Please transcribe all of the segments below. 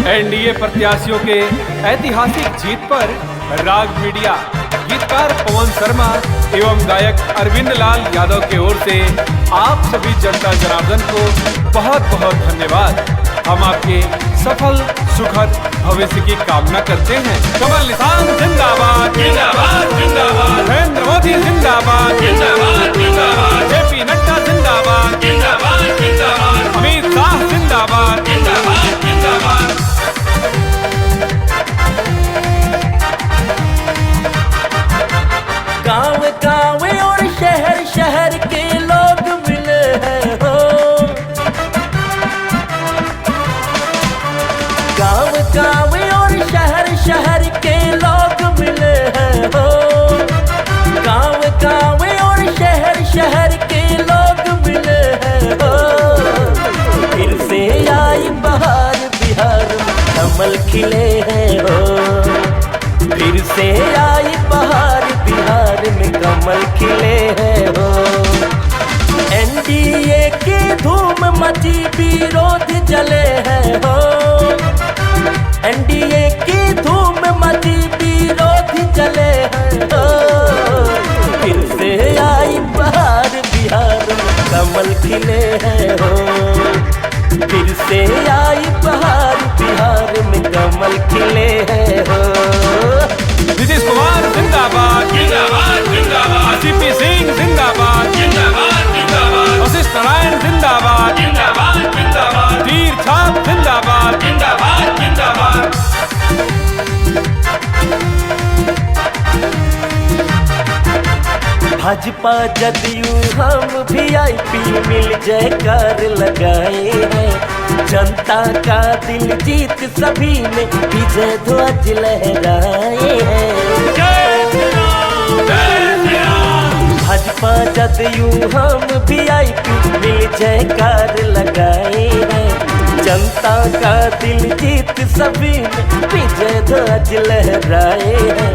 NDA प्रत्याशियों के ऐतिहासिक जीत पर राग मीडिया गीतकार पवन शर्मा एवं गायक अरविंद लाल यादव की ओर से आप सभी जनता जनार्दन को बहुत बहुत धन्यवाद। हम आपके सफल सुखद भविष्य की कामना करते हैं। कमल निशान जिंदाबाद जिंदाबाद जिंदाबाद, नरेंद्र मोदी जिंदाबाद जिंदाबाद जिंदाबाद, जेपी नड्डा जिंदाबाद जिंदाबाद जिंदाबाद, अमित शाह जिंदाबाद जिंदाबाद जिंदाबाद। गाँव गाँव और शहर शहर के लोग मिले हैं हो, गाँव गाँव और शहर शहर के लोग मिले हैं हो, गाँव गाँव और शहर शहर के लोग मिले हैं हो। फिर से आई बहार बिहार में कमल खिले हैं हो, फिर से आई बहार बिहार में कमल खिले हैं हो। एनडीए की धूम मची विरोध जले हैं हो, एनडीए की धूम मची विरोध जले हैं हो। फिर से आई बहार बिहार में कमल खिले हैं हो, फिर से आई बहार बिहार में कमल खिले हैं हो। नीतीश कुमार जिंदाबाद जिंदाबाद जिंदाबाद, सीपी सिंह जिंदाबाद जिंदाबाद जिंदाबाद, वशिष्ठ नारायण जिंदाबाद जिंदाबाद जिंदाबाद, तीर छाप जिंदाबाद जिंदाबाद जिंदाबाद। भाजपा जदयू हम वीआईपी मिल जयकार लगाए हैं, जनता का दिल जीत सभी ने विजय ध्वज लहराए हैं। भाजपा जदयू हम वीआईपी मिल जयकार लगाए हैं, जनता का दिल जीत सभी ने विजय ध्वज लहराए हैं।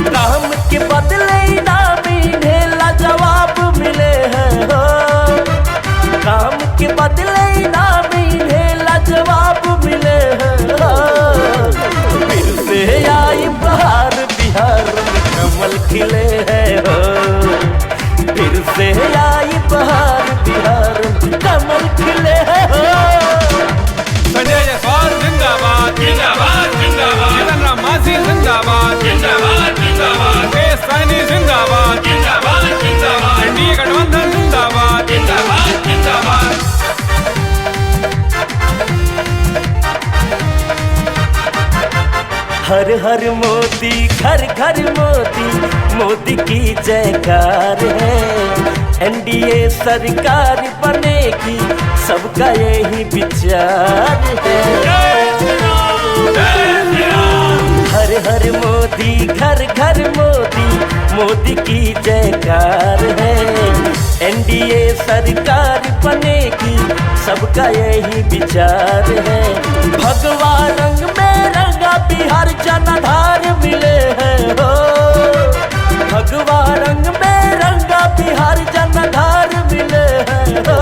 काम के बदले इनाम इन्हें लाजवाब मिले हैं हो, काम के बदले इनाम इन्हें लाजवाब मिले हैं हो। फिर से आई बहार बिहार में कमल खिले हैं हो, फिर से आई बहार बिहार में कमल खिले हैं हो। संजय जायसवाल जिंदाबाद जिंदाबाद जिंदाबाद, जीतन राम मांझी जिंदाबाद जिंदाबाद जिंदाबाद, मुकेश सहनी जिंदाबाद जिंदाबाद जिंदाबाद, एनडीए गठबंधन जिंदाबाद जिंदाबाद जिंदाबाद। हर हर मोदी घर घर मोदी, मोदी की जयकार है। एनडीए सरकार बनेगी सबका यही विचार है। हर हर मोदी घर घर मोदी, मोदी की जयकार है। एनडीए सरकार बनेगी सबका यही विचार है। भगवा रंग में रंगा बिहार जनाधार मिले हैं हो, भगवा रंग में रंगा बिहार जनाधार मिले हैं हो।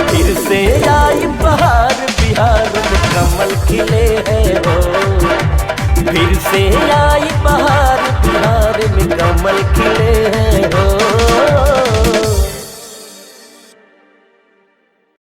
फिर से आई बहार बिहार में कमल खिले हैं हो, फिर से